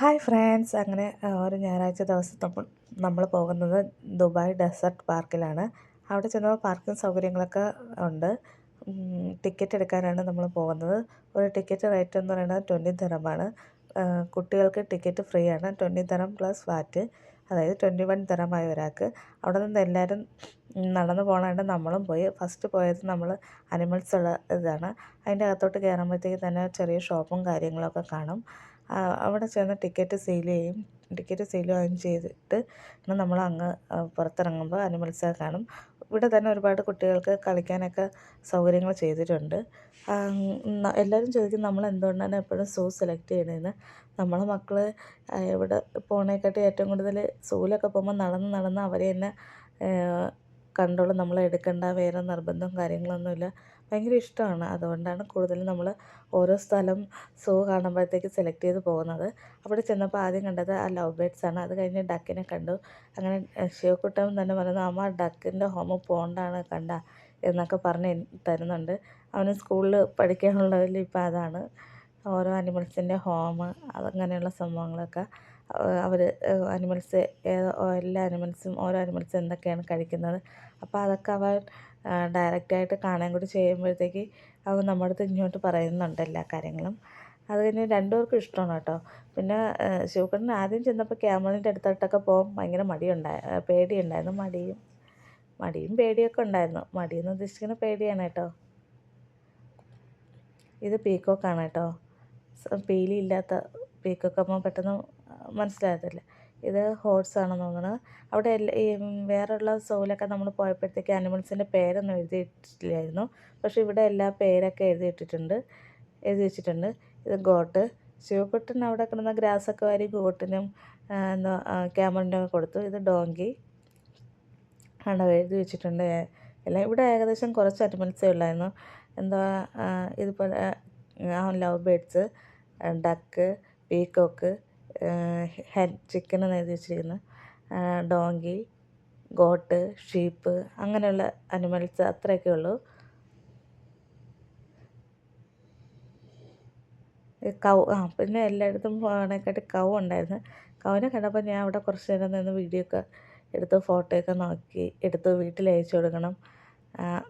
Hi friends, അങ്ങനെ ഒരു ഞായറാഴ്ച ദിവസം നമ്മൾ പോകുന്നത് ദുബായ് ഡെസർട്ട് പാർക്കിലാണ്. അവിടെ ചെന്നപ്പോൾ പാർക്കിംഗ് സൗകര്യങ്ങളൊക്കെ ഉണ്ട്. ടിക്കറ്റ് എടുക്കാനാണ് നമ്മൾ പോകുന്നത്. ഒരു ടിക്കറ്റ് റേറ്റ് എന്ന് പറയുന്നത് 20 ദിറമാണ്. കുട്ടികൾക്ക് ടിക്കറ്റ് ഫ്രീ ആണ്. 20 ദിറം പ്ലസ് വാറ്റ്, അതായത് 21 ദിറമായി ഒരാൾക്ക്. അവിടെ നിന്ന് എല്ലാവരും നടന്നു പോകണമായിട്ട് നമ്മളും പോയി. ഫസ്റ്റ് പോയത് നമ്മൾ അനിമൽസ് ഉള്ള ഇതാണ്. അതിൻ്റെ അകത്തോട്ട് കയറുമ്പോഴത്തേക്ക് തന്നെ ചെറിയ ഷോപ്പും കാര്യങ്ങളൊക്കെ കാണും. അവിടെ ചെന്ന് ടിക്കറ്റ് സെയിൽ ചെയ്യും. ടിക്കറ്റ് സെയിലും ചെയ്തിട്ട് നമ്മൾ അങ്ങ് പുറത്തിറങ്ങുമ്പോൾ അനിമൽസൊക്കെ കാണും. ഇവിടെ തന്നെ ഒരുപാട് കുട്ടികൾക്ക് കളിക്കാനൊക്കെ സൗകര്യങ്ങൾ ചെയ്തിട്ടുണ്ട്. എല്ലാവരും ചോദിക്കും നമ്മൾ എന്തുകൊണ്ടാണ് എപ്പോഴും സൂ സെലക്ട് ചെയ്യണതെന്ന്. നമ്മളെ മക്കൾ ഇവിടെ പോണേക്കാട്ടി ഏറ്റവും കൂടുതൽ സൂവിലൊക്കെ പോകുമ്പോൾ നടന്ന് അവരെ തന്നെ കണ്ടോളും. നമ്മൾ എടുക്കേണ്ട വേറെ നിർബന്ധവും കാര്യങ്ങളൊന്നുമില്ല. ഭയങ്കര ഇഷ്ടമാണ്. അതുകൊണ്ടാണ് കൂടുതലും നമ്മൾ ഓരോ സ്ഥലം സൂ കാണുമ്പോഴത്തേക്ക് സെലക്ട് ചെയ്ത് പോകുന്നത്. അവിടെ ചെന്നപ്പോൾ ആദ്യം കണ്ടത് ആ ലവ് ബേർഡ്സാണ്. അത് കഴിഞ്ഞ് ഡക്കിനെ കണ്ടു. അങ്ങനെ ശിവക്കുട്ടൻ തന്നെ പറയുന്നു, അമ്മ ഡക്കിൻ്റെ ഹോം പോണ്ടാണ് കണ്ട എന്നൊക്കെ പറഞ്ഞ് തരുന്നുണ്ട്. അവന് സ്കൂളിൽ പഠിക്കാനുള്ളതിൽ ഇപ്പം അതാണ് ഓരോ അനിമൽസിൻ്റെ ഹോം, അതങ്ങനെയുള്ള സംഭവങ്ങളൊക്കെ അവർ അനിമൽസ് എല്ലാ അനിമൽസും ഓരോ അനിമൽസും എന്തൊക്കെയാണ് കഴിക്കുന്നത്, അപ്പോൾ അതൊക്കെ അവൻ ഡയറക്റ്റായിട്ട് കാണാൻ കൂടി ചെയ്യുമ്പോഴത്തേക്ക് അവൻ നമ്മുടെ അടുത്ത് ഇങ്ങോട്ട് പറയുന്നുണ്ട് എല്ലാ കാര്യങ്ങളും. അത് കഴിഞ്ഞ് രണ്ടുപേർക്കും ഇഷ്ടമാണ് കേട്ടോ. പിന്നെ ശിവക്കുട്ടൻ ആദ്യം ചെന്നപ്പോൾ ക്യാമലിൻ്റെ അടുത്തോട്ടൊക്കെ പോകാൻ ഭയങ്കര പേടിയുണ്ടായിരുന്നു. മടിയും പേടിയൊക്കെ ഉണ്ടായിരുന്നു. മടിയെന്ന് ഉദ്ദേശിക്കുന്നത് പേടിയാണ് കേട്ടോ. ഇത് പീക്കോക്കാണ് കേട്ടോ. പീലിയില്ലാത്ത പീക്കോക്കാകുമ്പോൾ പെട്ടെന്ന് മനസ്സിലാകത്തില്ല. ഇത് ഹോഴ്സാണെന്ന് തോന്നുന്നത്. അവിടെ ഈ വേറെയുള്ള സോയിലൊക്കെ നമ്മൾ പോയപ്പോഴത്തേക്ക് അനിമൽസിൻ്റെ പേരൊന്നും എഴുതിയിട്ടില്ലായിരുന്നു. പക്ഷേ ഇവിടെ എല്ലാ പേരൊക്കെ എഴുതി വെച്ചിട്ടുണ്ട്. ഇത് ഗോട്ട്. ശിവക്കുട്ടൻ അവിടെ കിടന്ന ഗ്രാസൊക്കെ വാരി ഗോട്ടിനും എന്താ ക്യാമലിനും ഒക്കെ കൊടുത്തു. ഇത് ഡോങ്കി ആണ് എഴുതി വെച്ചിട്ടുണ്ട് എല്ലാം. ഇവിടെ ഏകദേശം കുറച്ച് അനിമൽസേ ഉള്ളായിരുന്നു. എന്താ ഇതുപോലെ love birds, duck, peacock, chicken എന്ന് എഴുതി വെച്ചിരിക്കുന്നു, ഡോങ്കി, ഗോട്ട്, ഷീപ്പ്, അങ്ങനെയുള്ള അനിമൽസ് അത്രയൊക്കെ ഉള്ളൂ. പിന്നെ എല്ലായിടത്തും പോകണേക്കാട്ടി കൗ ഉണ്ടായിരുന്നു. കൗവിനെ കണ്ടപ്പോൾ ഞാൻ അവിടെ കുറച്ച് നേരം നിന്ന് വീഡിയോ ഒക്കെ എടുത്ത് ഫോട്ടോയൊക്കെ നോക്കി എടുത്ത് വീട്ടിൽ അയച്ചു കൊടുക്കണം.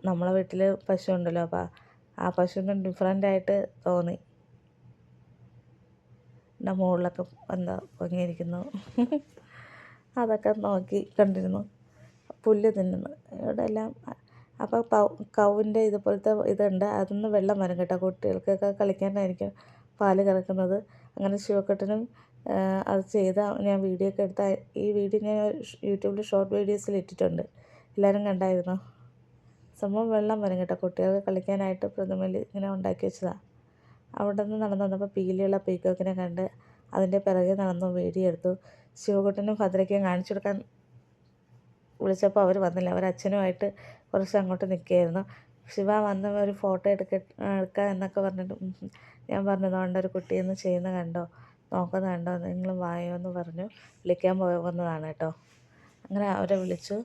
നമ്മളെ വീട്ടിൽ പശു ഉണ്ടല്ലോ, അപ്പോൾ ആ പശുവിന് ഡിഫറെൻ്റായിട്ട് തോന്നി. എൻ്റെ മുകളിലൊക്കെ എന്താ പൊങ്ങിയിരിക്കുന്നു. അതൊക്കെ നോക്കി കണ്ടിരുന്നു. പുല്ല് തിന്നുന്നു ഇവിടെ എല്ലാം. അപ്പോൾ കൗവിൻ്റെ ഇതുപോലത്തെ ഇതുണ്ട്. അതിന്ന് വെള്ളം വരും കേട്ടോ. കുട്ടികൾക്കൊക്കെ കളിക്കാനായിരിക്കും പാല് കറക്കുന്നത്. അങ്ങനെ ശിവക്കുട്ടനും അത് ചെയ്ത ഞാൻ വീഡിയോ ഒക്കെ എടുത്ത ഈ വീഡിയോ ഞാൻ യൂട്യൂബിൽ ഷോർട്ട് വീഡിയോസിൽ ഇട്ടിട്ടുണ്ട്. എല്ലാവരും കണ്ടായിരുന്നു. സംഭവം വെള്ളം വരും കേട്ടോ. കുട്ടികൾക്ക് കളിക്കാനായിട്ട് പ്രതിമയിൽ ഇങ്ങനെ ഉണ്ടാക്കി വെച്ചതാണ്. അവിടെ നിന്ന് നടന്നു വന്നപ്പോൾ പീലിയുള്ള പീക്കോക്കിനെ കണ്ട് അതിൻ്റെ പിറകെ നടന്നു വീഡിയോ എടുത്തു. ശിവക്കുട്ടനും ഭദ്രയ്ക്കും കാണിച്ചു കൊടുക്കാൻ വിളിച്ചപ്പോൾ അവർ വന്നില്ല. അവർ അച്ഛനുമായിട്ട് കുറച്ച് അങ്ങോട്ട് നിൽക്കുകയായിരുന്നു. ശിവ വന്ന് ഒരു ഫോട്ടോ എടുക്കാം എന്നൊക്കെ പറഞ്ഞിട്ട് ഞാൻ പറഞ്ഞതുകൊണ്ട് ഒരു കുട്ടിയൊന്ന് ചെയ്യുന്ന കണ്ടോ, നോക്കുന്ന കണ്ടോ, നിങ്ങൾ വായോ എന്ന് പറഞ്ഞു വിളിക്കാൻ പോകുന്നതാണ് കേട്ടോ. അങ്ങനെ അവരെ വിളിച്ചു.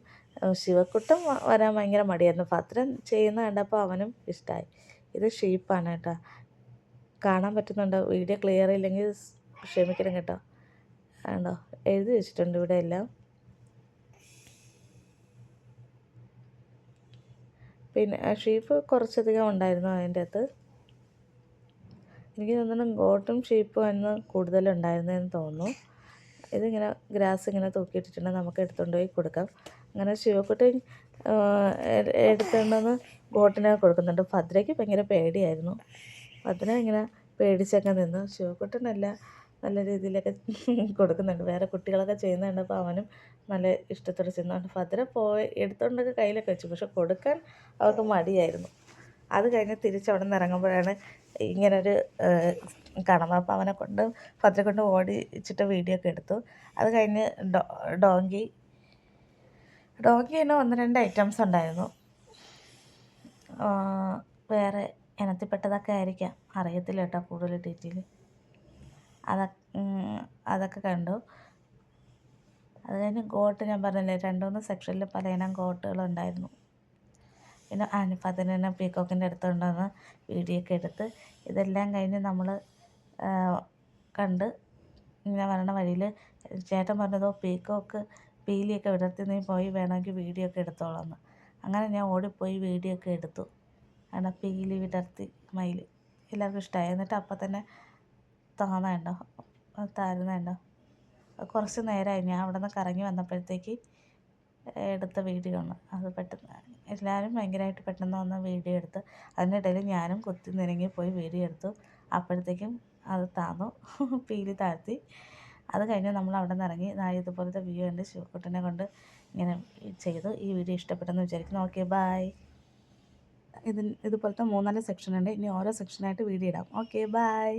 ശിവക്കുട്ടൻ വരാൻ ഭയങ്കര മടിയായിരുന്നു. ഭദ്രൻ ചെയ്യുന്ന കണ്ടപ്പോൾ അവനും ഇഷ്ടമായി. ഇത് ഷീപ്പാണ് കേട്ടോ. കാണാൻ പറ്റുന്നുണ്ടോ? വീഡിയോ ക്ലിയർ ഇല്ലെങ്കിൽ ക്ഷമിക്കണം കേട്ടോ. കണ്ടോ, എഴുതി വെച്ചിട്ടുണ്ട് ഇവിടെ എല്ലാം. പിന്നെ ഷീപ്പ് കുറച്ചധികം ഉണ്ടായിരുന്നു അതിൻ്റെ അകത്ത്. എനിക്ക് തോന്നുന്നു ഗോട്ടും ഷീപ്പും അന്ന് കൂടുതലുണ്ടായിരുന്നതെന്ന് തോന്നുന്നു. ഇതിങ്ങനെ ഗ്രാസ് ഇങ്ങനെ തൂക്കിയിട്ടിട്ടുണ്ട്, നമുക്ക് എടുത്തുകൊണ്ട് പോയി കൊടുക്കാം. അങ്ങനെ ശിവക്കുട്ടൻ എടുത്തുകൊണ്ടുവന്ന് ഗോട്ടിനെ കൊടുക്കുന്നുണ്ട്. ഭദ്രയ്ക്ക് ഭയങ്കര പേടിയായിരുന്നു. ഭദ്ര ഇങ്ങനെ പേടിച്ചൊക്കെ നിന്ന്. ശിവക്കുട്ടനല്ല നല്ല രീതിയിലൊക്കെ കൊടുക്കുന്നുണ്ട്. വേറെ കുട്ടികളൊക്കെ ചെയ്യുന്നത് കണ്ടപ്പോൾ അവനും നല്ല ഇഷ്ടത്തോടെ ചെയ്യുന്നുണ്ട്. ഭദ്ര എടുത്തുകൊണ്ടൊക്കെ കയ്യിലൊക്കെ വെച്ചു, പക്ഷെ കൊടുക്കാൻ അവർക്ക് മടിയായിരുന്നു. അത് കഴിഞ്ഞ് തിരിച്ചവിടെ നിന്ന് ഇറങ്ങുമ്പോഴാണ് ഇങ്ങനൊരു കാണുന്നത്. അപ്പോൾ ഭദ്ര കൊണ്ട് ഓടിച്ചിട്ട് വീഡിയോ ഒക്കെ എടുത്തു. അത് കഴിഞ്ഞ് ഡോങ്കി തന്നെ 1-2 ഐറ്റംസ് ഉണ്ടായിരുന്നു. വേറെ ഇനത്തിൽപ്പെട്ടതൊക്കെ ആയിരിക്കാം, അറിയത്തില്ല കേട്ടോ കൂടുതൽ ഡീറ്റെയിൽ. അതൊക്കെ കണ്ടു. അത് കഴിഞ്ഞ് ഗോട്ട് ഞാൻ പറഞ്ഞില്ലേ, 2-3 സെക്ഷനിൽ പല ഇനം ഗോട്ടുകളുണ്ടായിരുന്നു. പിന്നെ അതിനെ പീക്കോക്കിൻ്റെ അടുത്തുകൊണ്ടുവന്ന് വീഡിയോ ഒക്കെ എടുത്ത് ഇതെല്ലാം കഴിഞ്ഞ് നമ്മൾ കണ്ട് ഇങ്ങനെ വരണ വഴിയിൽ ചേട്ടൻ പറഞ്ഞതോ പീക്കോക്ക് പീലിയൊക്കെ വിടർത്തി നീ പോയി വേണമെങ്കിൽ വീഡിയോ ഒക്കെ എടുത്തോളാം. അങ്ങനെ ഞാൻ ഓടിപ്പോയി വീഡിയോ ഒക്കെ എടുത്തു. കാരണം പീലി വിടർത്തി മയിൽ എല്ലാവർക്കും ഇഷ്ടമായി. എന്നിട്ട് അപ്പം തന്നെ താന്നുണ്ടോ, താരുന്നുണ്ടോ. കുറച്ച് നേരമായി ഞാൻ അവിടെ നിന്ന് കറങ്ങി വന്നപ്പോഴത്തേക്ക് എടുത്ത വീഡിയോ ആണ് അത്. പെട്ടെന്ന് എല്ലാവരും ഭയങ്കരമായിട്ട് പെട്ടെന്ന് വന്ന് വീഡിയോ എടുത്ത്. അതിനിടയിൽ ഞാനും കുത്തി നിരങ്ങി പോയി വീഡിയോ എടുത്തു. അപ്പോഴത്തേക്കും അത് താന്നു, പീലി താഴ്ത്തി. അത് കഴിഞ്ഞ് നമ്മൾ അവിടെ നിന്ന് ഇറങ്ങി ഇതുപോലത്തെ വ്യൂ ഉണ്ട്. ശിവക്കുട്ടനെ കൊണ്ട് ഇങ്ങനെ ചെയ്തു. ഈ വീഡിയോ ഇഷ്ടപ്പെട്ടെന്ന് വിചാരിക്കുന്നു. Okay bye. ഇതുപോലത്തെ 3-4 സെക്ഷൻ ഉണ്ട്. ഇനി ഓരോ സെക്ഷനായിട്ട് വീഡിയോ ഇടാം. Okay bye.